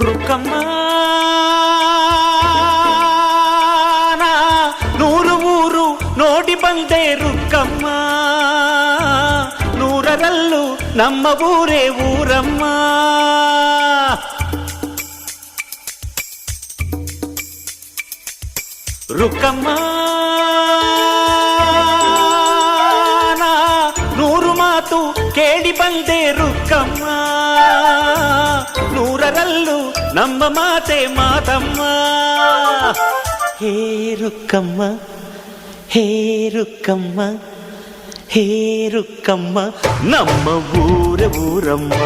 ರುಕ್ಕಮ್ಮ ನೂರು ಊರು ನೋಡಿ ಬಂದೆ ರುಕ್ಕಮ್ಮ, ನೂರರಲ್ಲೂ ನಮ್ಮ ಊರೇ ಊರಮ್ಮ. ರುಕ್ಕಮ್ಮ ನೂರು ಮಾತು ಕೇಳಿ ಬಂದೆ ರುಕ್ಕಮ್ಮ, ನೂರರಲ್ಲೂ ನಮ್ಮ ಮಾತೆ ಮಾತಮ್ಮ. ಹೇ ರುಕ್ಕಮ್ಮ, ಹೇ ರುಕ್ಕಮ್ಮ, ಹೇ ರುಕ್ಕಮ್ಮ, ನಮ್ಮ ಊರ ಊರಮ್ಮ.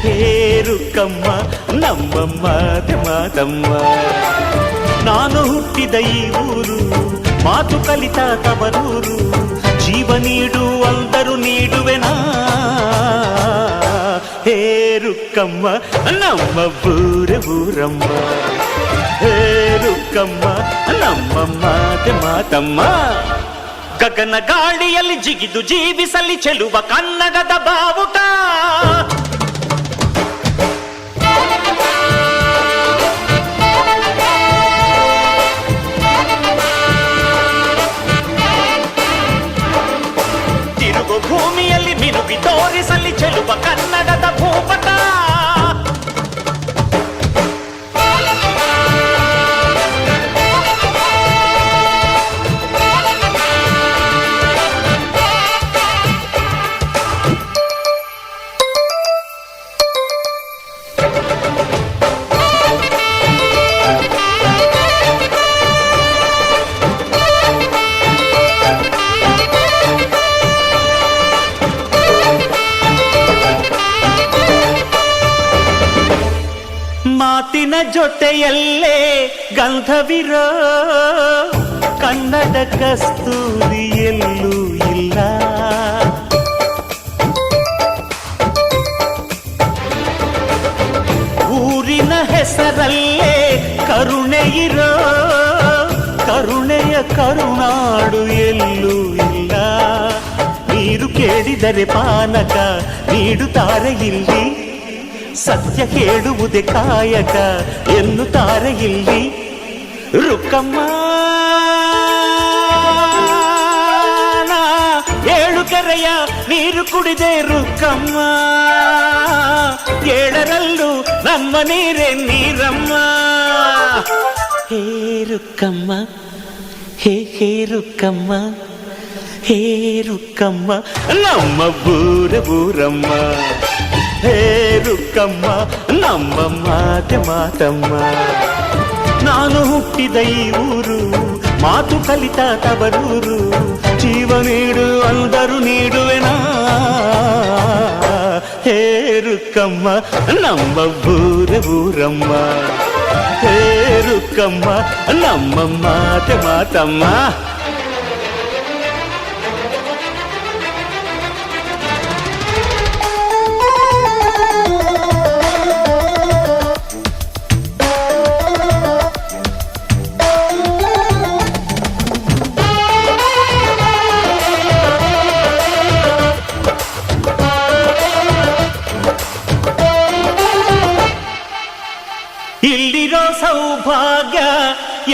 ಹೇ ರುಕ್ಕಮ್ಮ, ನಮ್ಮ ಮಾತೆ ಮಾತಮ್ಮ. ನಾನು ಹುಟ್ಟಿದ ಈ ಊರು, ಮಾತು ಕಲಿತ ತವರೂರು, ಜೀವ ನೀಡು ಅಂದರು ನೀಡುವೆನಾ. ಹೇ ರುಕ್ಕಮ್ಮ, ನಮ್ಮ ಊರ ಊರಮ್ಮ. ಹೇ ರುಕ್ಕಮ್ಮ, ನಮ್ಮ ಮಾತೆ ಮಾತಮ್ಮ. ಗಗನ ಗಾಳಿಯಲ್ಲಿ ಜಿಗಿದು ಜೀವಿಸಲಿ ಚೆಲುವ ಕನ್ನಡದ ಬಾವುಟ. ತಿರುಗು ಭೂಮಿಯಲ್ಲಿ ಮಿನುಗಿ ತೋರಿಸಲಿ ಚೆಲುವ ಕನ್ನಡದ ಭೂಪಟ. ಮಾತಿನ ಜೊತೆಯಲ್ಲೇ ಗಂಧವಿರೋ ಕನ್ನಡ ಕಸ್ತೂರಿ ಎಲ್ಲೂ ಇಲ್ಲ. ಊರಿನ ಹೆಸರಲ್ಲೇ ಕರುಣೆ ಇರೋ ಕರುಣೆಯ ಕರುನಾಡು ಎಲ್ಲೂ ಇಲ್ಲ. ನೀರು ಕೇಳಿದರೆ ಪಾನಕ ನೀಡುತ್ತಾರೆ ಇಲ್ಲಿ, ಸತ್ಯ ಹೇಳುವುದೇ ಕಾಯಕ ಎನ್ನುತ್ತಾರೆ ಇಲ್ಲಿ. ರುಕ್ಕಮ್ಮ ಏಳು ಕೆರೆಯ ನೀರು ಕುಡಿದೆ ರುಕ್ಕಮ್ಮ, ಏಳರಲ್ಲೂ ನಮ್ಮ ನೀರೇ ನೀರಮ್ಮ. ಹೇ ರುಕ್ಕಮ್ಮ, ಹೇ ರುಕ್ಕಮ್ಮ, ಹೇ ರುಕ್ಕಮ್ಮ, ನಮ್ಮ ಊರ ಊರಮ್ಮ. ಹೇ ರುಕ್ಕಮ್ಮ, ನಮ್ಮ ಮಾತೆ ಮಾತಮ್ಮ. ನಾನು ಹುಟ್ಟಿದ ಈ ಊರು, ಮಾತು ಕಲಿತ ತವರೂರು, ಜೀವ ನೀಡು ಅಂದರು ನೀಡುವೆನಾ. ಹೇ ರುಕ್ಕಮ್ಮ, ನಮ್ಮ ಊರ ಊರಮ್ಮ. ಹೇ ರುಕ್ಕಮ್ಮ, ನಮ್ಮ ಮಾತೆ ಮಾತಮ್ಮ. ಇಲ್ಲಿರೋ ಸೌಭಾಗ್ಯ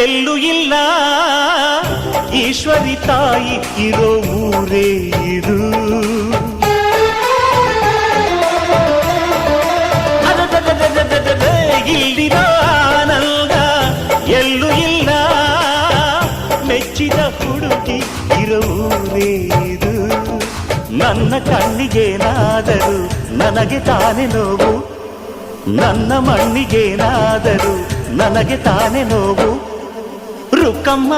ಎಲ್ಲೂ ಇಲ್ಲ, ಈಶ್ವರಿ ತಾಯಿ ಇರೋ ಊರೇ ಇದು. ಇಲ್ಲಿರೋ ಆನಂದ ಎಲ್ಲೂ ಇಲ್ಲ, ಮೆಚ್ಚಿದ ಹುಡುಗಿ ಇರೋ ಊರೇ ಇದು. ನನ್ನ ಕಣ್ಣಿಗೇನಾದರೂ ನನಗೆ ತಾನೇ ನೋವು, ನನ್ನ ಮಣ್ಣಿಗೇನಾದರೂ ನನಗೆ ತಾನೇ ನೋವು. ರುಕ್ಕಮ್ಮ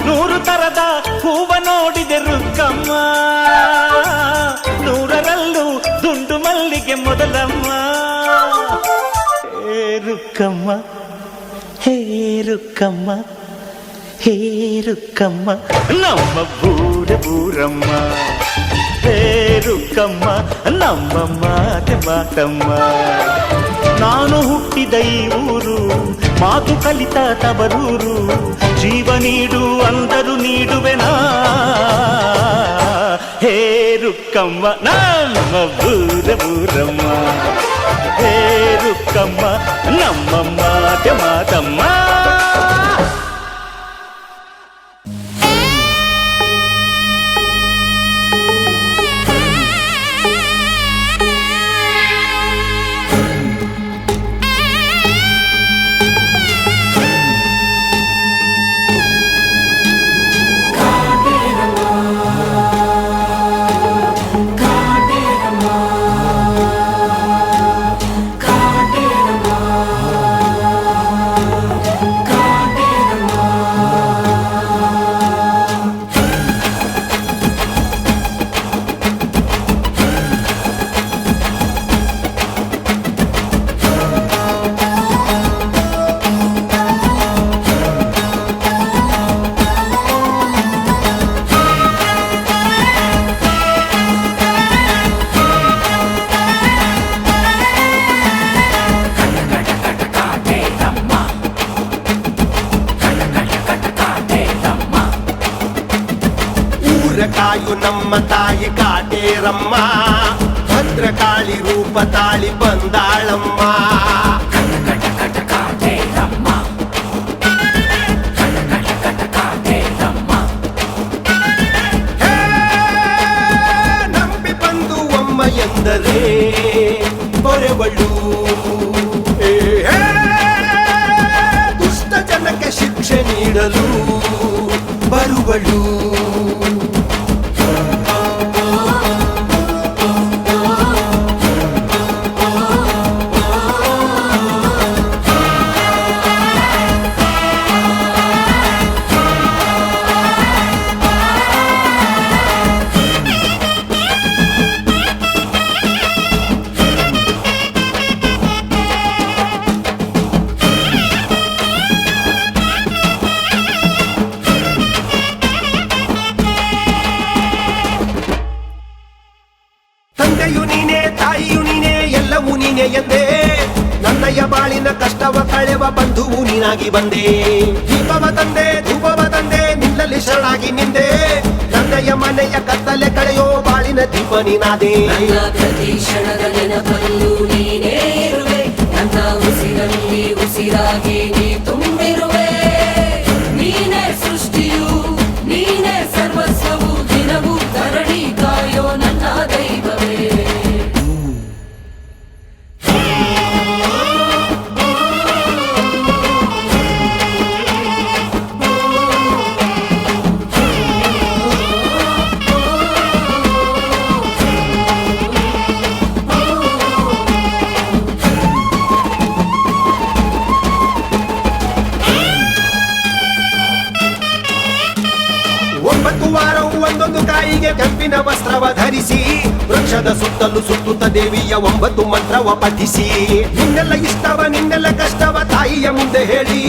ನೂರು ತರದ ಹೂವ ನೋಡಿದೆ ರುಕ್ಕಮ್ಮ, ನೂರರಲ್ಲೂ ದುಂಡು ಮಲ್ಲಿಗೆ ಮೊದಲಮ್ಮ. ಹೇ ರುಕ್ಕಮ್ಮ, ಹೇ ರುಕ್ಕಮ್ಮ, ಹೇ ರುಕ್ಕಮ್ಮ, ನಮ್ಮ ಊರ ಊರಮ್ಮ. ಹೇ ರುಕ್ಕಮ್ಮ, ನಮ್ಮ ಮಾತೆ ಮಾತಮ್ಮ. ನಾನು ಹುಟ್ಟಿದ ಈ ಊರು, ಮಾತು ಕಲಿತ ತವರೂರು, ಜೀವ ನೀಡು ಅಂದರು ನೀಡುವೆನಾ. ಹೇ ರುಕ್ಕಮ್ಮ ನಮ್ಮ ಊರಮ್ಮ, ಹೇ ರುಕ್ಕಮ್ಮ ನಮ್ಮ ಮಾತಮ್ಮ. ಕಾಯು ನಮ್ಮ ತಾಯಿ ಕಾಟೇರಮ್ಮ, ಭದ್ರಕಾಳಿ ರೂಪ ತಾಳಿ ಬಂದಾಳಮ್ಮ. ನಂಬಿ ಬಂದು ಅಮ್ಮ ಎಂದರೆ ಬರೆವಳು, ದುಷ್ಟ ಜನಕ್ಕೆ ಶಿಕ್ಷೆ ನೀಡಲು ಬರುವಳು. ತಂದೆಯು ನೀನೇ, ತಾಯಿಯು ನೀನೇ, ಎಲ್ಲವೂ ನೀನೇ ಎಂದೇ. ನನ್ನಯ್ಯ ಬಾಳಿನ ಕಷ್ಟವ ಕಳೆವ ಬಂಧುವು ನೀನಾಗಿ ಬಂದೆ. ದೀಪವ ತಂದೆ, ಧೂಪವ ತಂದೆ, ನಿನ್ನಲ್ಲಿ ಶರಣಾಗಿ ನಿಂದೆ. ನನ್ನಯ್ಯ ಮನೆಯ ಕತ್ತಲೆ ಕಳೆಯೋ ಬಾಳಿನ ದೀಪ ನೀನಾದೆ. ಪ್ರತಿ ಕ್ಷಣದ ನೆನಪಲ್ಲೂ ನೀನೇ ಇರುವೆ, ನನ್ನ ಉಸಿರಲ್ಲಿ ಉಸಿರಾಗಿ ನೀ ತುಂಬಿರುವೆ. ನೀನೇ ಸೃಷ್ಟಿಯು, ನೀನೇ ಸರ್ವಸ್ವವು, ದಿನವೂ ಧರಣಿ ಕಾಯೋ ನನ್ನ ದೈವವೇ. ಒಂಬತ್ತು ವಾರವು ಒಂದೊಂದು ಕಾಯಿಗೆ ಕೆಂಪಿನ ವಸ್ತ್ರವ ಧರಿಸಿ, ವೃಕ್ಷದ ಸುತ್ತಲೂ ಸುತ್ತುತ್ತ ದೇವಿಯ 9 ಮಂತ್ರವ ಪಠಿಸಿ. ನಿನ್ನೆಲ್ಲ ಇಷ್ಟವ ನಿನ್ನೆಲ್ಲ ಕಷ್ಟವ ತಾಯಿಯ ಮುಂದೆ ಹೇಳಿ,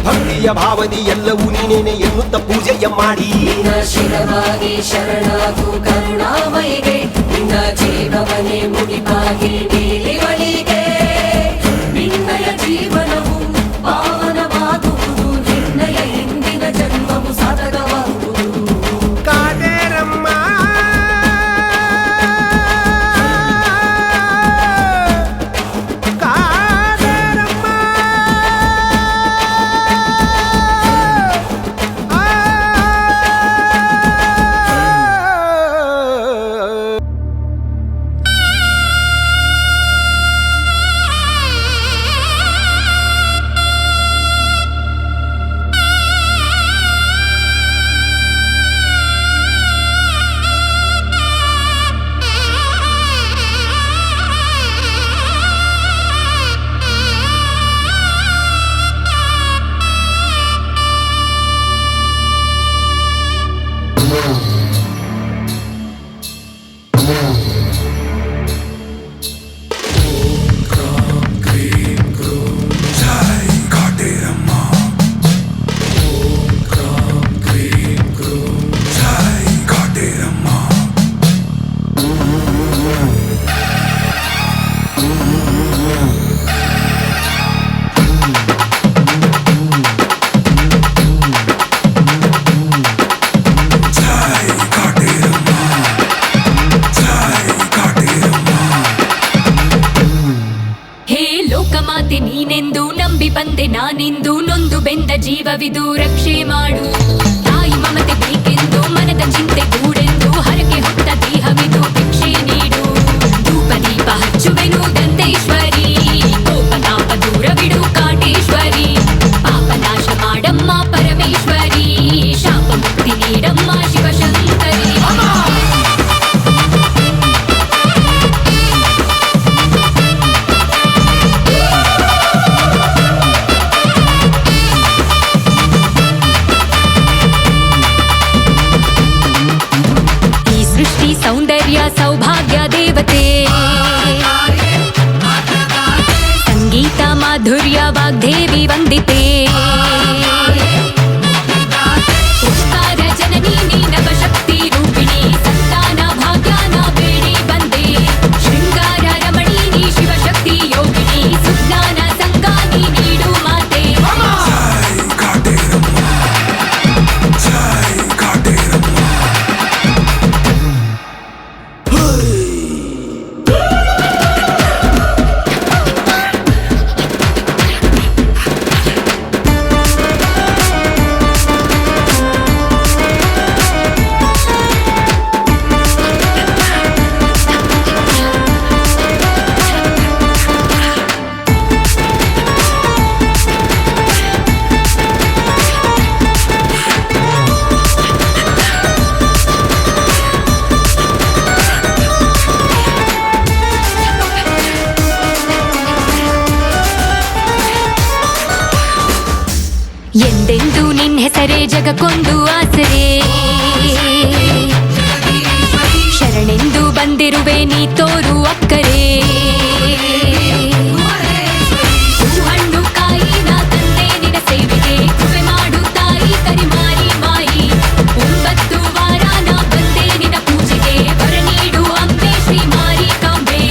ಭಕ್ತಿಯ ಭಾವದಿ ಎಲ್ಲವೂ ನೀನೇನೆ ಎನ್ನುತ್ತ ಪೂಜೆಯ ಮಾಡಿ. ನಿನ್ನ ಶಿರವಾಗಿ ಶರಣಾಗು ಕರುಣಾಮಯಿಗೆ, ನಿನ್ನ ಜೀವವನೇ ಮುಡಿಪಾಗಿ ನೀಲಿವಳಿಗೆ. ನಿನ್ನಯ ಜೀವನವು ಪಾವನವಾಗುವುದು, ನಿನ್ನಯ ಹಿಂದಿನ ಜನ್ಮವು ಸಾಧಕವಾಗುವುದು. ಕಾಟೇರಮ್ಮ ಕಾಟೇರಮ್ಮ ಬಂದೆ ನಾನಿಂದು ನೊಂದು ಬೆಂದ ಜೀವವಿದು ರಕ್ಷೆ ಮಾಡು ತಾಯಿ ಮಮತೆ ಬೇಕೆಂದು ಮನದ ಚಿಂತೆ ಗೂಡೆಂದು ಹರಕೆ ಹೊತ್ತ ದೇಹವಿದು ಭಿಕ್ಷೆ ನೀಡು ಧೂಪ ದೀಪ ಹಚ್ಚುವೆನು ದಂತೇಶ್ವರಿ ಕೋಪ ತಾಪ ದೂರವಿಡು ಕಾಟೇಶ್ವರಿ ಪಾಪ ನಾಶ ಮಾಡಮ್ಮ ಪರಮೇಶ್ವರಿ ಶಾಪ ಮುಕ್ತಿ ನೀಡಮ್ಮ ಶಿವಶಂಕರಿ ಸೌಂದರ್ಯ ಸೌಭಾಗ್ಯ ದೇವತೆ ಸಂಗೀತ ಮಾಧುರ್ಯ ವಾಗ್ದೇವಿ ವಂದಿತೆ ಉತ್ಕಾರ ಜನನಿ ನೀನವ ಶಕ್ತಿ ರೂಪಿಣಿ ಸಂತಾನ ಭಾಗ್ಯನ ಬೇಡಿ ಬಂದೆ ಶೃಂಗಾರ ರಮಣೀನಿ ಶಿವಶಕ್ತಿ ಯೋಗಿನಿ ಸುಜ್ಞಾನ ಸಂಗಾನಿ ನೀಡು ಮಾತೆ ಎಂದೆಂದು ನಿನ್ ಹೆಸರೇ ಜಗಕ್ಕೊಂದು ಆಸರೆ ಶರಣೆಂದು ಬಂದಿರುವೆ ನೀ ತೋರು ಅಕ್ಕರೆ ಹಣ್ಣು ಕಾಯಿ ನಾ ತಂದೆ ನಿನ ಸೇವೆಗೆ ಕೃಪೆ ಮಾಡು ತಾಯಿ ಕರಿಮಾರಿ ಮಾಯಿ 9 ವಾರ ನಾ ಬಂದೆ ನಿನ ಪೂಜೆಗೆ ವರ ನೀಡು ಅಂಬೆ ಶ್ರೀ ಮಾರಿ ಕಾಂಬೆ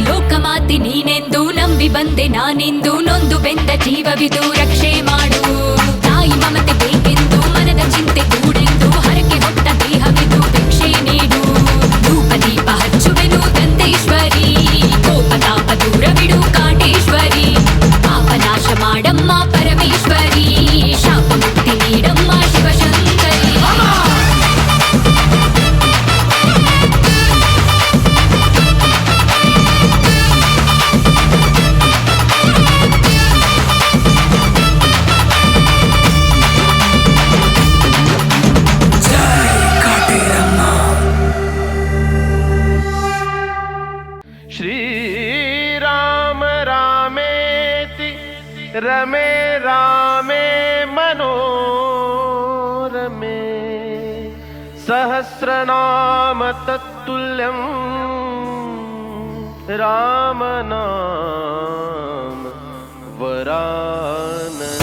ಲೋಕಮಾತಿ ನೀನೆಂದು ನಂಬಿ ಬಂದೆ ನಾನಿಂದು ನೊಂದು ಬೆಂದ ಜೀವವಿದು ರಕ್ಷೆ ಮಾಡು ತಾಯಿ ಮಮತೆ ಬೇಕೆಂದು ಮನದ ಚಿಂತೆ ಗೂಡೆಂದು ಹರಕೆ ಹೊತ್ತ ದೇಹವಿದು ಭಿಕ್ಷೆ ನೀಡು ಧೂಪ ದೀಪ ಹಚ್ಚುವೆನು ದಂತೇಶ್ವರಿ ಕೋಪ ತಾಪ ದೂರವಿಡು ಕಾಟೇಶ್ವರಿ ಪಾಪ ನಾಶ ಮಾಡಮ್ಮ ಪರಮೇಶ್ವರಿ ಶಾಪ ಮುಕ್ತಿ ನೀಡಮ್ಮ ಶಿವಶಂಕರಿ श्रीराम रामेति रमे रामे मनोरमे सहस्रनाम तत्तुल्यं रामनाम वरानने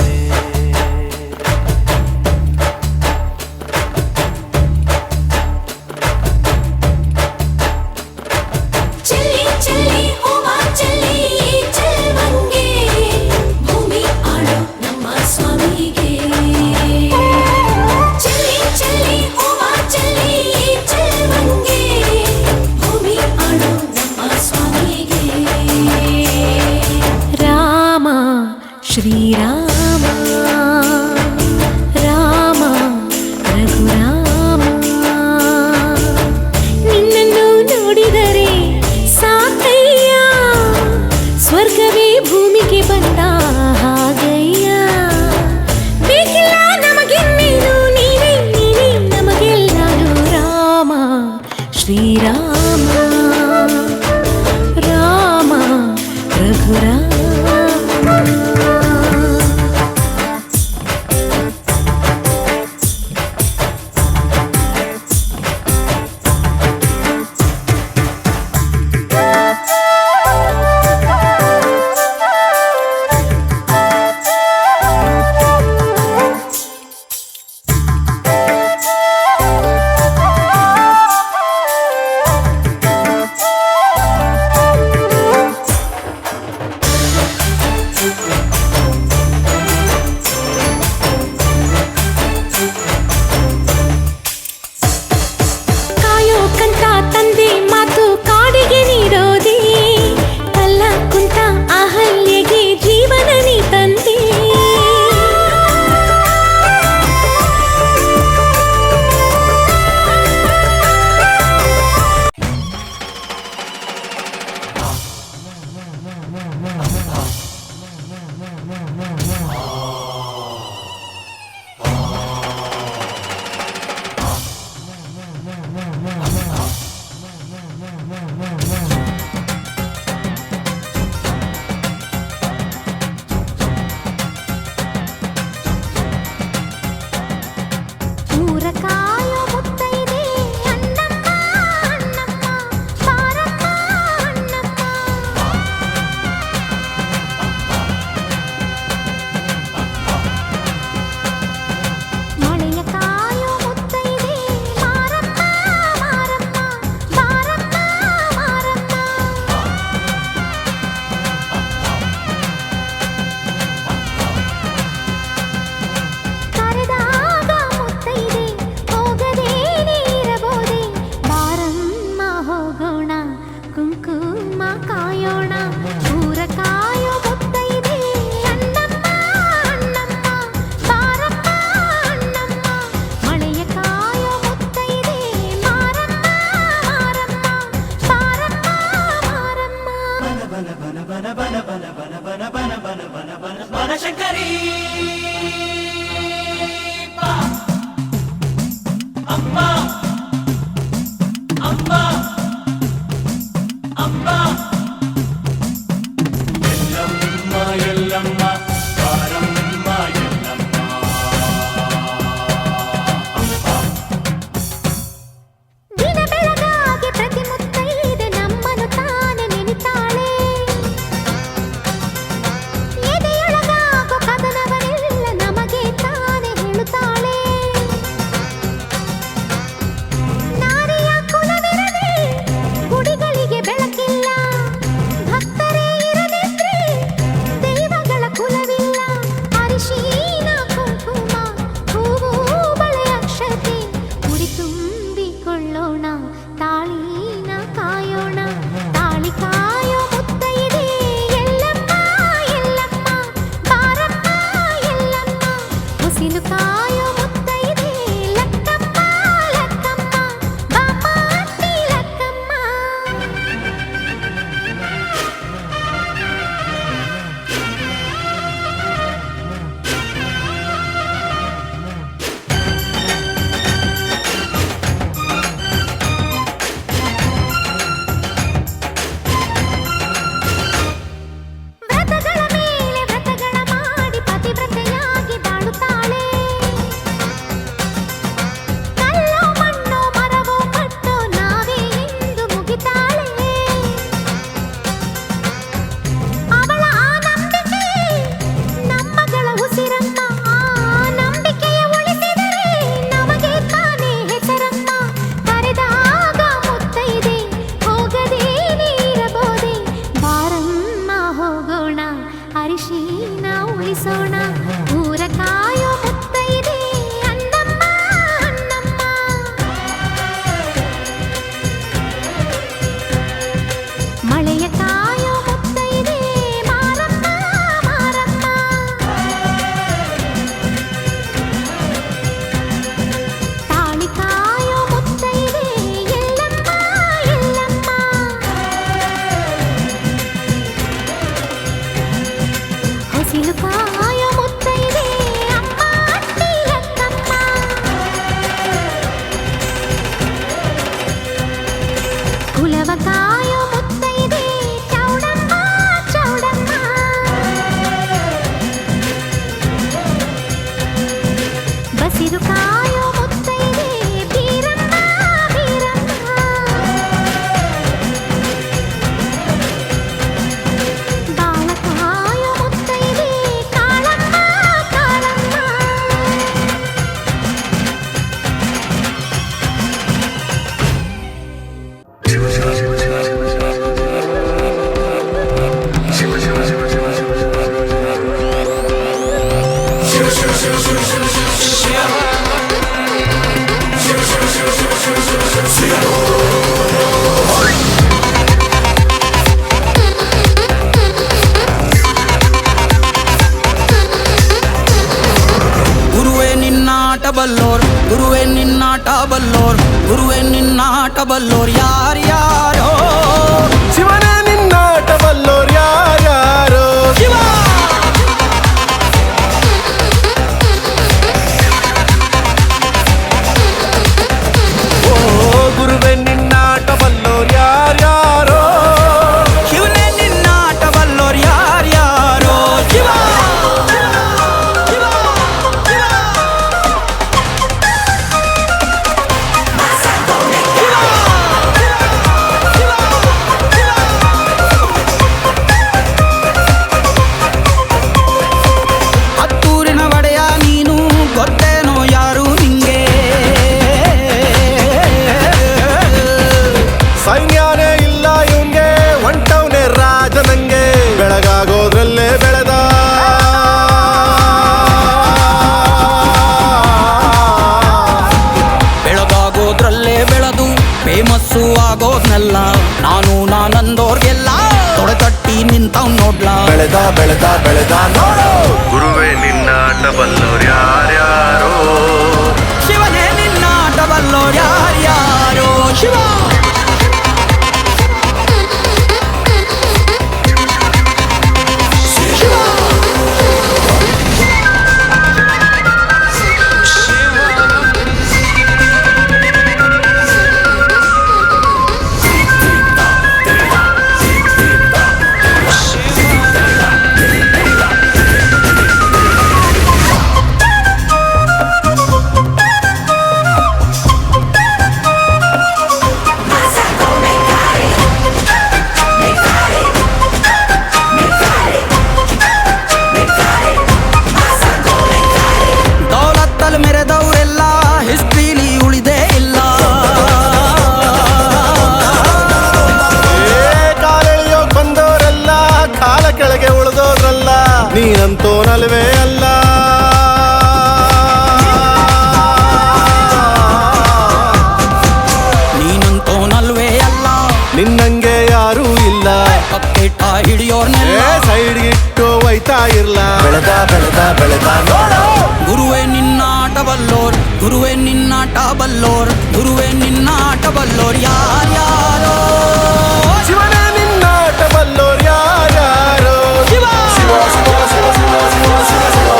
ಶ್ರೀರಾಮ ರಾಮ ರಘುರಾಮ ನಿನ್ನನ್ನು ನೋಡಿದರೆ ಸಾಕಯ್ಯ ಸ್ವರ್ಗವೇ ಭೂಮಿಗೆ ಬಂದ ಹಾಗಯ್ಯ ಬೇಕಿಲ್ಲ ನಮಗಿನ್ನೇನು ನೀನೇ ನೀನೇ ನಮಗೆಲ್ಲರೂ ರಾಮ ಶ್ರೀರಾಮ ರಾಮ ರಘುರಾಮ ಕಾಯೋ ಮುತ್ತೈದೆ ಚೌಡಮ್ಮ ಚೌಡಮ್ಮ ಬಸಿರು ಕಾಯೋ ಮುತ್ತೈದೆ ಬೀರಮ್ಮ ಬೀರಮ್ಮ ಬಾಳ ಕಾಯೋ ಮುತ್ತೈದೆ ಕಾಳಮ್ಮ ಕಾಳಮ್ಮ ಗುರುವೇ ನಿನ್ನಾಟ ಬಲ್ಲೋರ್ ಗುರುವೇ ನಿನ್ನಾಟ ಬಲ್ಲೋರ್ ಗುರುವೇ ನಿನ್ನಾಟ ಬಲ್ಲೋರ್ ಯಾರ್ಯಾರೋ ಶಿವನೇ ನಿನ್ನಾಟ ಬಲ್ಲೋರ್ ಯಾರ್ಯಾರೋ ಶಿವ ಓ ಗುರುವೇ ನಿನ್ನಾಟ ಬಲ್ಲೋರ್ ಯಾರ್ಯಾರೋ ಶಿವನೇ ನಿನ್ನಾಟ ಬಲ್ಲೋರ್ ಯಾರ್ಯಾರೋ ಶಿವ ಹತ್ತೂರಿನ ಒಡೆಯ ನೀನು ಗೊತ್ತೇನೋ ಯಾರು ನಿಂಗೆ ಸೈನ್ಯನೇ ಇಲ್ಲ ಇವಂಗೆ ಹೊಂಟವ್ನೆ ರಾಜನಂಗೆ ಬೆಳಗಾಗೋದ್ರಲ್ಲೇ ಬೆಳೆದ ಬೆಳಗಾಗೋದ್ರಲ್ಲೇ ಬೆಳೆದು ಫೇಮಸ್ಸು ಆಗೋದ್ನೆಲ್ಲ ನಾನಂದೋರ್ಗೆಲ್ಲ ತೊಡೆತಟ್ಟಿ ನಿಂತವ್ ನೋಡ್ಲಾ ಬೆಳೆದ ಬೆಳೆದ ಬೆಳೆದ ನೋಡು ಗುರುವೇ ನಿನ್ನಾಟ ಬಲ್ಲೋರ್ ಯಾರ್ಯಾರೋ ಶಿವನೇ ನಿನ್ನಾಟ ಬಲ್ಲೋರ್ ಯಾರ್ಯಾರೋ ಶಿವ ದೌಲತ್ತಲ್ಲಿ ಮೆರೆದವರೆಲ್ಲ ಹಿಸ್ಟ್ರಿಲಿ ಉಳಿದೇ ಇಲ್ಲ ಕಾಲೆಳೆಯೋಗ್ ಬಂದವರೆಲ್ಲ ಕಾಲ ಕೆಳಗೆ ಉಳಿದೋದ್ರಲ್ಲ ನೀನಂತೂ ನಲ್ವೇ ಅಲ್ಲ ನೀನಂತೋ ನಲ್ವೇ ಅಲ್ಲ ನಿನ್ನಂಗೆ ಯಾರೂ ಇಲ್ಲ ಕಪ್ಪೆಟ್ಟ ಹಿಡಿಯೋರ್ನೆಲ್ಲ ಸೈಡ್ಗಿಟ್ಟು ಒಯ್ತಾ ಇರ್ಲ ಬೆಳೆದ ಬೆಳೆದ ಬೆಳೆದ ನೋಡು ಗುರುವೇ ನಿನ್ನಾಟ ಬಲ್ಲೋರ್ ಗುರುವೇ ನಿನ್ನಾಟ ಬಲ್ಲೋರ್ ಗುರುವೇ ನಿನ್ನಾಟ ಬಲ್ಲೋರ್ ಯಾರ್ಯಾರೋ ಶಿವನೇ ನಿನ್ನಾಟ ಬಲ್ಲೋರ್ ಯಾರ್ಯಾರೋ ಶಿವ ಶಿವ ಶಿವ ಶಿವ ಶಿವ ಶಿವ ಶಿವ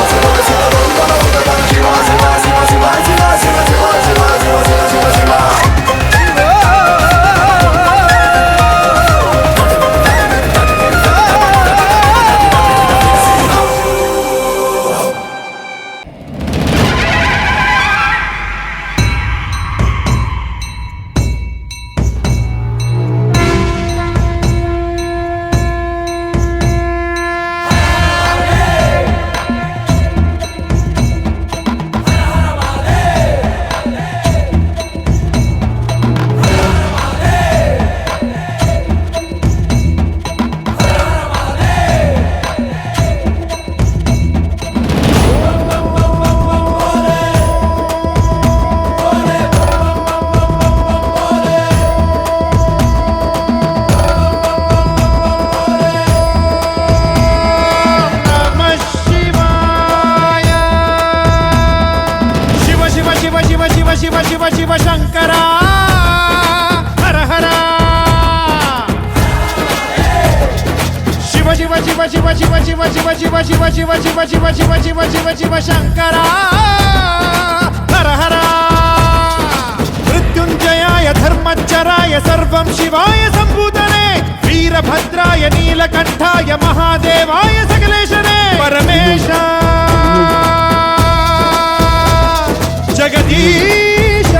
ಶಿವ ಶಿವ ಶಿವ ಶಿವ ಶಿವ ಶಿವ ಶಿವ ಶಿವ ಶಂಕರ ಹರ ಹರ ಮೃತ್ಯುಂಜಯಾಯ ಧರ್ಮಚ್ಚರಾಯ ಸರ್ವಂ ಶಿವಾಯ ಸಂಭೂತನೆ ವೀರಭದ್ರಾಯ ನೀಲಕಂಠಾಯ ಮಹಾದೇವಾಯ ಸಕಲೇಶನೇ ಪರಮೇಶ ಜಗದೀಶ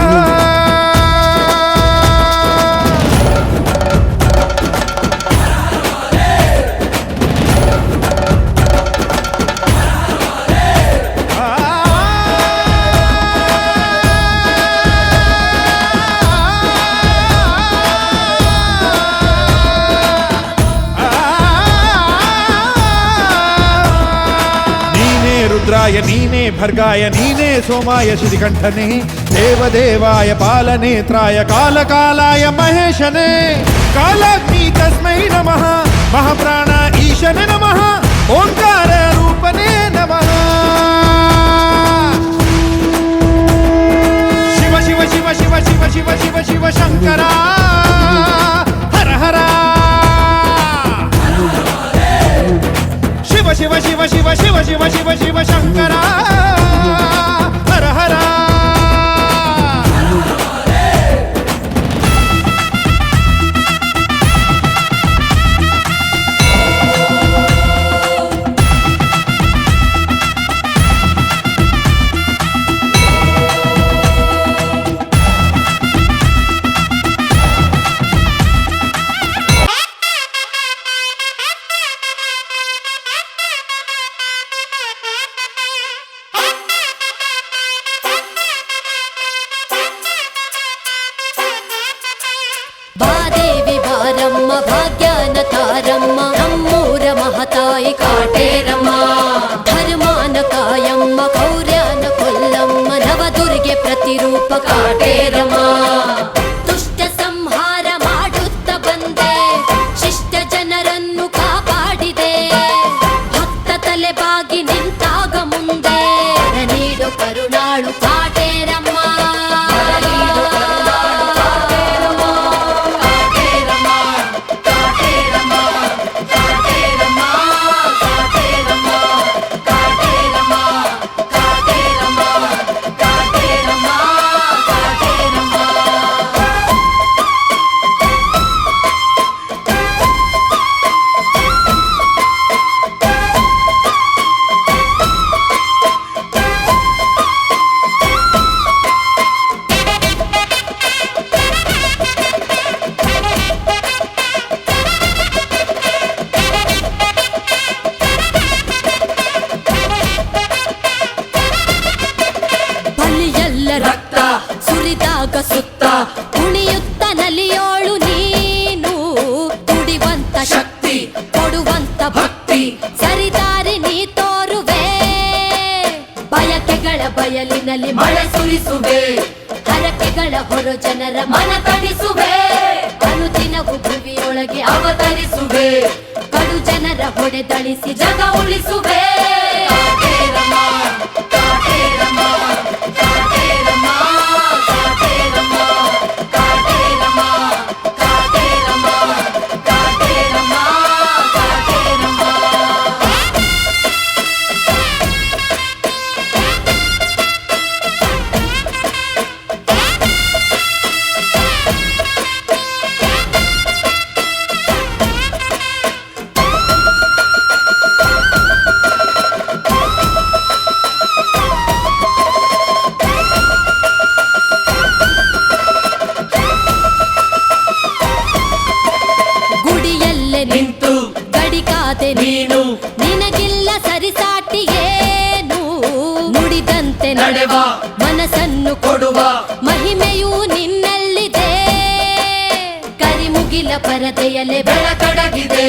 ರುದ್ರಾಯ ನೀನೇ ಭರ್ಗಾಯ ನೀನೇ ಸೋಮಾಯ ಶ್ರೀಕಂಠನೇ ದೇವದೇವಾಯ ಪಾಲನೇತ್ರಾಯ ಕಾಲಕಾಲಾಯ ಮಹೇಶನೇ ಕಾಲಾಗ್ನಿ ತಸ್ಮೈ ನಮಃ ಮಹಾಪ್ರಾಣ ಈಶನೇ ನಮಃ ಓಂಕಾರ ರೂಪನೇ ನಮಃ ಶಿವ ಶಿವ ಶಿವ ಶಿವ ಶಿವ ಶಿವ ಶಿವ ಶಿವ ಶಂಕರ ಹರ ಹರ ಶಿವ ಶಿವ ಶಿವ ಶಿವ ಶಿವ ಶಿವ ಶಿವ ಶಿವ ಶಂಕರ ಹರ ಹರ ಭಾಗ್ಯಾನ ತಾರಮ್ಮ ನಮ್ಮೂರ ಮಹತಾಯಿ ಕಾಟೇರಮ್ಮ ಧರ್ಮಾನ ಕಾಯಮ್ಮ ಕೌರ್ಯಾನ ಕೊಲ್ಲಮ್ಮ ನವದುರ್ಗೆ ಪ್ರತಿರೂಪ ಕಾಟೇರಮ್ಮ ದುಷ್ಟ ಸಂಹಾರ ಮಾಡುತ್ತ ಬಂದೆ ಶಿಷ್ಟ ಜನರನ್ನು ಕಾಪಾಡಿದೆ ಭಕ್ತ ತಲೆ ಬಾಗಿ ನಿಂತಾಗ ಮುಂದೆ ನೀಡು ಕರುಣಾಳು ಕಾಟೇರಮ್ಮ ಸುತ್ತ ಕುಣಿಯುತ್ತ ನಲಿಯೋಳು ನೀನು ತುಡಿವಂತ ಶಕ್ತಿ ಕೊಡುವಂತ ಭಕ್ತಿ ಸರಿದಾರಿ ನೀ ತೋರುವೆ ಬಯಕೆಗಳ ಬಯಲಿನಲ್ಲಿ ಮಳೆ ಸುರಿಸುವೆ ಹರಕೆಗಳ ಹೊರ ಜನರ ಮನ ತಣಿಸುವೆ ಅನುದಿನವು ಭುವಿಯೊಳಗೆ ಅವತರಿಸುವೆ ಕಡು ಜನರ ಹೊಡೆದಳಿಸಿ ಜಗ ಉಳಿಸುವೆ ನೀನು ನಿನಗಿಲ್ಲ ಸರಿಸಾಟಿ ಏನು ನುಡಿದಂತೆ ನಡೆವ ಮನಸ್ಸನ್ನು ಕೊಡುವ ಮಹಿಮೆಯೂ ನಿನ್ನಲ್ಲಿದೆ ಕರಿಮುಗಿಲ ಪರದೆಯಲ್ಲೇ ಬೆಳಕಡಗಿದೆ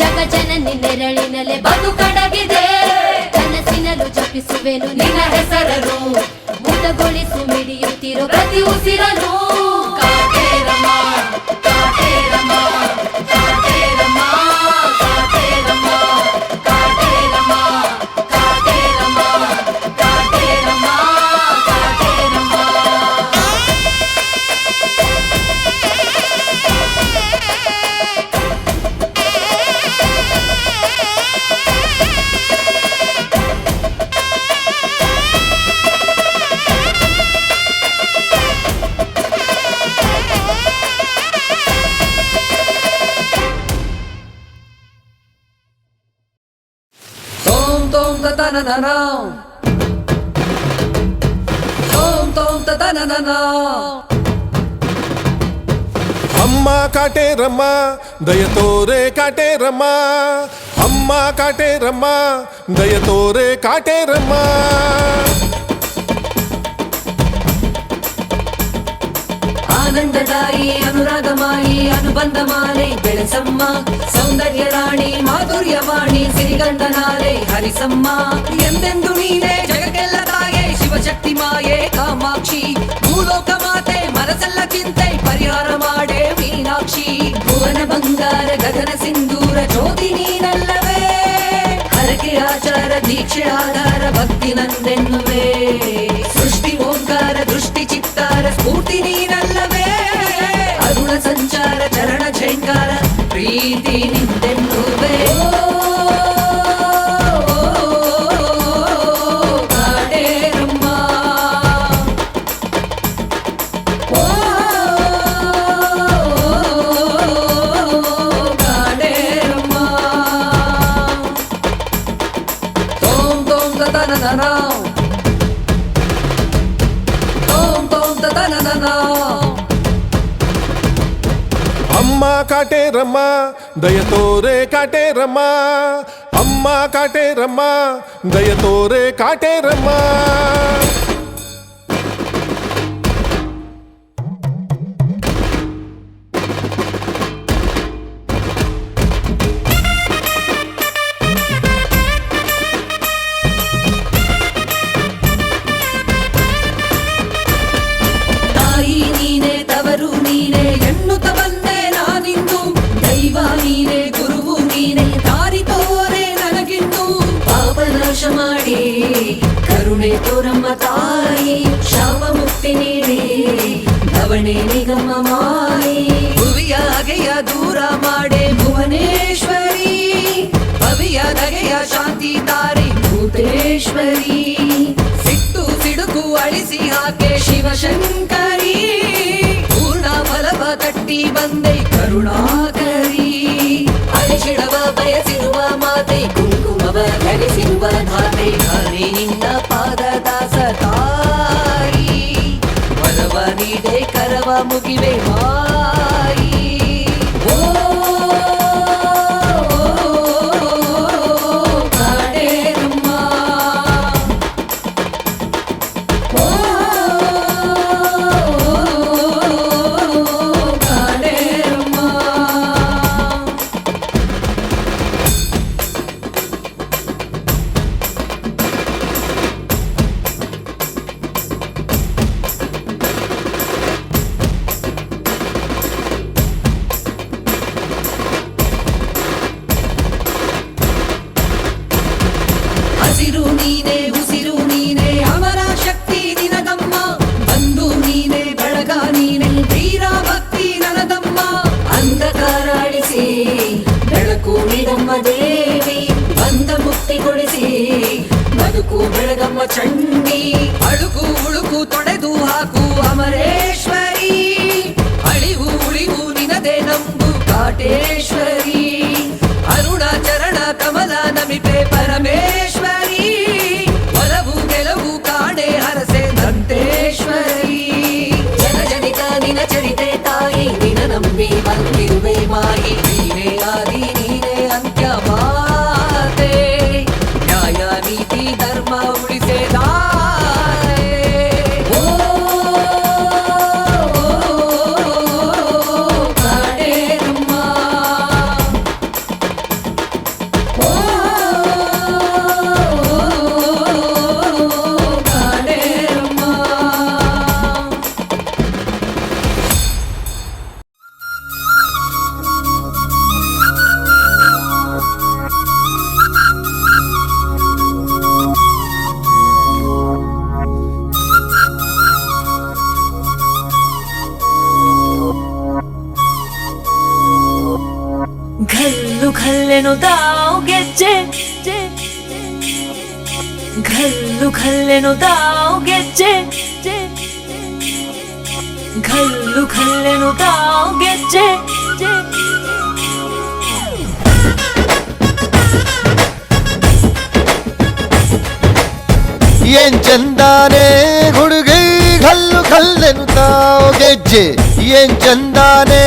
ಜಗಜನನಿ ನೆರಳಿನಲ್ಲೇ ಬದುಕಡಗಿದೆ ಕನಸಿನಲ್ಲೂ ಜಪಿಸುವೆನು ನಿನ್ನ ಹೆಸರನ್ನು ಮುದಗೊಳಿಸು ಮಿಡಿಯುತ್ತಿರೋ ಪ್ರತಿ ಉಸಿರನು ಕಾಟೇರಮ್ಮ ಕಾಟೇರಮ್ಮ ಕಾಟೇರಮ್ಮ ಕಾಟೇರಮ್ಮ ಕಾಟೇರಮ್ಮ ಕಾಟೇರಮ್ಮ ಕಾಟೇರಮ್ಮ ಕಾಟೇರಮ್ಮ ತತನನನ ತೋಂ ತೋಂ ತತನನನ ಅಮ್ಮ ಕಾಟೇರಮ್ಮ ದಯ ತೋರೆ ಕಾಟೇರಮ್ಮ ಅಮ್ಮ ಕಾಟೇರಮ್ಮ ದಯ ತೋರೆ ಕಾಟೇರಮ್ಮ ಆನಂದದಾಯಿ ಅನುರಾಗಮಾಯಿ ಅನುಬಂಧ ಮಾಲೆ ಬೆಳೆಸಮ್ಮ ಸೌಂದರ್ಯ ರಾಣಿ ಮಾಧುರ್ಯವಾಣಿ ಸಿರಿಗಂಧನಾಲೆ ಹರಿಸಮ್ಮ ಎಂದೆಂದು ನೀನೆ ಜಗಕ್ಕೆಲ್ಲ ತಾಯೇ ಶಿವಶಕ್ತಿ ಮಾಯೆ ಕಾಮಾಕ್ಷಿ ಭೂಲೋಕ ಮಾತೆ ಮನಸ್ಸೆಲ್ಲ ಚಿಂತೆ ಪರಿಹಾರ ಮಾಡೆ ಮೀನಾಕ್ಷಿ ಭುವನ ಬಂಗಾರ ಗಗನ ಸಿಂಧೂರ ಜ್ಯೋತಿ ನೀನಲ್ಲವೇ ಹರಕೆ ಆಚಾರ ದೀಕ್ಷೆ ಆಧಾರ ಭಕ್ತಿ ನಂದೆನ್ನುವೆ ಸೃಷ್ಟಿ ಓಂಕಾರ ದೃಷ್ಟಿ ಚಿತ್ತಾರ ಸ್ಫೂರ್ತಿ ನೀನಲ್ಲವೇ ಅರುಣ ಸಂಚಾರ ಚರಣ ಝೇಂಕಾರ ಪ್ರೀತಿ ನಿಂದೆನ್ನುವೆ ಕಾಟೇರಮ್ಮ ಕಾಟೇರಮ್ಮ ತೋಂ ತೋಂ ತತನನನ ತೋಂ ತೋಂ ತತನನನ ಅಮ್ಮ ಕಾಟೇರಮ್ಮ ದಯ ತೋರೆ ಕಾಟೇರಮ್ಮ ಅಮ್ಮ ಕಾಟೇರಮ್ಮ ದಯ ತೋರೆ ಕಾಟೇರಮ್ಮ ತಾಯಿ ನೀನೆ ತವರು ನೀನೆ ಎನ್ನುತ್ತ ಬಂದೆ ನಾನಿಂದು ದೈವ ನೀನೆ ಗುರುವು ನೀನೆ ದಾರಿ ತೋರೆ ನನಗಿಂದು ಪಾಪನಾಶ ಮಾಡಿ ಕರುಣೆ ತೋರಮ್ಮ ತಾಯಿ ಶಾಪ ಮುಕ್ತಿ ನೀಡಿ ಧವಣೆ ನಿಗಮ ಮಾಯಿ ಭುವಿಯ ಅಗೆಯ ದೂರ ಮಾಡೆ ಭುವನೇಶ್ವರಿ ಭವಿಯ ನಗೆಯ ಶಾಂತಿ ತಾರೆ ಭೂತೇಶ್ವರಿ ಸಿಟ್ಟು ಸಿಡುಕು ಅಳಿಸಿ ಹಾಕೆ ಶಿವಶಂಕರಿ ಪೂರ್ಣ ಫಲವ ಕಟ್ಟಿ ಬಂದೆ ಕರುಣಾಕರಿ ಅರಿಶಿಡವ ಬಯಸಿರುವ ಮಾತೆ ಕುಂಕುಮವ ಧರಿಸಿರುವ ಧಾತೆ ಹರಿ ನಿನ್ನ ಪಾದದಾಸ ತಾಯಿ ವರವ ನೀಡೆ ಕರವ ಮುಗಿವೆ ಮಾಯಿ ಓ ಕಾಟೇರಮ್ಮ ಓ ಕಾಟೇರಮ್ಮ ಹಸಿರು ನೀನೆ ಉಸಿರು ನೀನೆ ಅಮರ ಶಕ್ತಿ ನಿನದಮ್ಮ ಬಂಧು ನೀನೆ ಬಳಗ ನೀನೆ ತೀರಾ ಭಕ್ತಿ ನನದಮ್ಮ ಅಂಧಕಾರ ಅಳಿಸಿ ಬೆಳಕು ನೀಡಮ್ಮ ದೇವಿ ಬಂದ ಮುಕ್ತಿ ಕೊಡಿಸಿ ಬದುಕು ಬೆಳಗಮ್ಮ ಚಂಡಿ ಅಳುಕು ಉಳುಕು ತೊಡೆದು ಹಾಕು ಅಮರೇಶ್ವರಿ ಅಳಿವು ಉಳಿವು ನಿನದೆ ನಂಬು ಕಾಟೇಶ್ವರಿ ಅರುಣಾಚರಣ ಕಮಲ ನಮಿಪೆ ಪರಮೇಶ್ವರಿ ಒಲವು ಗೆಲುವು ಕಾಣೆ ಹರಸೆ ದಂತೇಶ್ವರಿ ಜನಜನಿತ ನಿನ ಚರಿತೆ ತಾಯಿ ನಿನ ನಂಬಿ ಬಂದಿರುವೆ ಮಾಯಿ ನೀನೇ ಆದಿ ನೀನೇ ಅಂತ್ಯ ಮಾತೆ ನ್ಯಾಯ ನೀತಿ ಧರ್ಮ ಉಳಿಸೆ ದಾರೆ ಓ ಕಾಟೇರಮ್ಮ ಓ ಕಾಟೇರಮ್ಮ ಘಲ್ಲು ಘಲ್ಲೆನು ತಾವು ಗೆಜ್ಜೆ ಘಲ್ಲು ಘಲ್ಲೆನು ತಾವು ಗೆಜ್ಜೆ ಘಲ್ಲು ಘಲ್ಲೆನು ತಾವು ಗೆಜ್ಜೆ ಏನ್ ಚಂದಾನೆ ಹುಡುಗಿ ಕಲ್ಲು ಕಲ್ಲೆನುತ್ತಾವ್ ಗೆಜ್ಜೆ ಏನ್ ಚಂದಾನೆ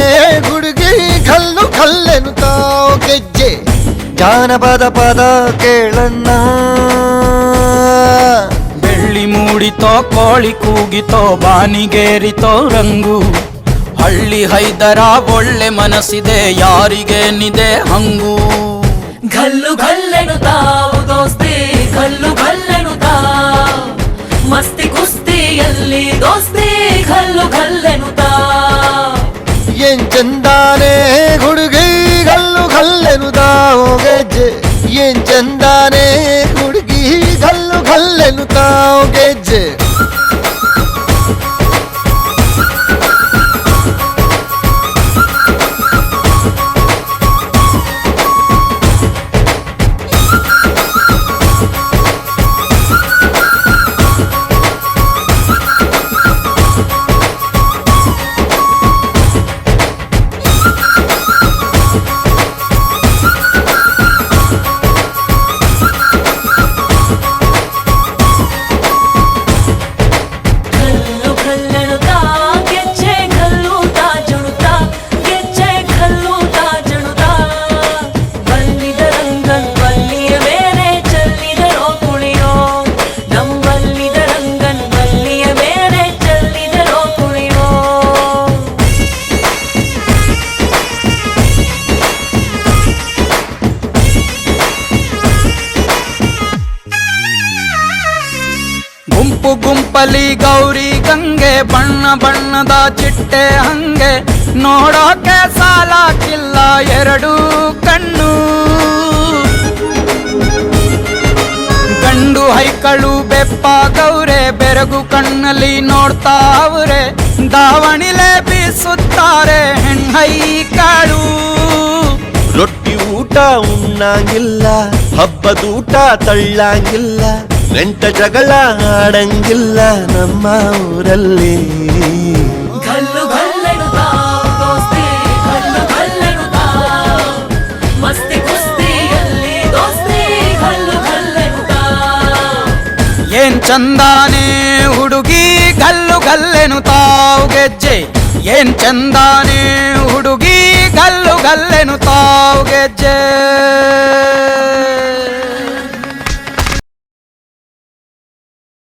ಹುಡುಗಿ ಕಲ್ಲು ಕಲ್ಲೆನುತ್ತಾವ್ ಗೆಜ್ಜೆ ಜಾನಪದ ಪದ ಕೇಳಣ್ಣ ಬೆಳ್ಳಿ ಮೂಡಿತೋ ಕೋಳಿ ಕೂಗಿತೋ ಬಾನಿಗೇರಿತೋ ರಂಗು ಹಳ್ಳಿ ಹೈದರ ಒಳ್ಳೆ ಮನಸ್ಸಿದೆ ಯಾರಿಗೇನಿದೆ ಹಂಗು ಗಲ್ಲು ಗಲ್ಲೆನುತ್ತಾವು ದೋಸ್ತಿ ಗಲ್ಲು ಗಲ್ಲೆನುತ್ತಾವ್ ಮಸ್ತಿ ಕುಸ್ತಿಯಲ್ಲಿ ದೋಸ್ತಿ ಗಲ್ಲು ಗಲ್ಲೆನುತ್ತಾವ್ ಏನ್ ಚಂದಾನೆ ಹುಡುಗಿ ಕಲ್ಲು ಕಲ್ಲೆನುತ್ತಾವ್ ಗೆಜ್ಜೆ ಏನ್ ಚಂದಾನೆ ಹುಡುಗಿ ಕಲ್ಲು ಕಲ್ಲೆನುತ್ತಾವ್ ಗೆಜ್ಜೆ ಗಲ್ಲು ಗಲ್ಲೆನುತಾ ಗೆಜ್ಜೆ ಗಲ್ಲುತಾ ಜುಣುತಾ ಗೆಜ್ಜೆ ಗಲ್ಲುತಾ ಜುಣುತಾ ಬಲ್ಲಿದ ರಂಗನ್ ಬಲ್ಲಿಯ ಮೇಲೆ ಚೆಲ್ಲಿದರೋ ಕುಣಿಯೋ ಬಲ್ಲಿದ ರಂಗನ್ ಬಲ್ಲಿಯ ಮೇಲೆ ಚೆಲ್ಲಿದರೋ ಕುಣಿಯೋ ಗುಂಪು ಗುಂಪಲಿ ಗೌರಿ ಗಂಗೆ ಬಣ್ಣ ಬಣ್ಣದ ಚಿಟ್ಟೆ ಹಂಗೆ ನೋಡೋಕೆ ಸಾಲಾಕಿಲ್ಲ ಎರಡು ಕಣ್ಣು ಗಂಡು ಹೈಕಳು ಬೆಪ್ಪಾಗವ್ರೆ ಬೆರಗು ಕಣ್ಣಲ್ಲಿ ನೋಡ್ತಾವ್ರೆ ದಾವಣಿಲೆ ಬೀಸುತ್ತಾರೆ ಹೆಣ್ಣೈಕಾಳು ರೊಟ್ಟಿ ಊಟ ಉಣ್ಣಂಗಿಲ್ಲ ಹಬ್ಬದೂಟ ತಳ್ಳಂಗಿಲ್ಲ ನೆಂಟ ಜಗಳ ಆಡಂಗಿಲ್ಲ ನಮ್ಮ ಊರಲ್ಲಿ ಗಲ್ಲು ಗಲ್ಲೆನುತ್ತಾವ್ ದೋಸ್ತಿ ಗಲ್ಲು ಗಲ್ಲೆನುತ್ತಾವ್ ಮಸ್ತಿ ಕುಸ್ತಿಯಲ್ಲಿ ದೋಸ್ತಿ ಗಲ್ಲು ಗಲ್ಲೆನುತ್ತಾವ್ ಏನ್ ಚಂದಾನೆ ಹುಡುಗಿ ಗಲ್ಲು ಗಲ್ಲೆನುತ್ತಾವ್ ಗೆಜ್ಜೆ ಏನ್ ಚಂದಾನೆ ಹುಡುಗಿ ಗಲ್ಲು ಗಲ್ಲೆನುತ್ತಾವ್ ಗೆಜ್ಜೆ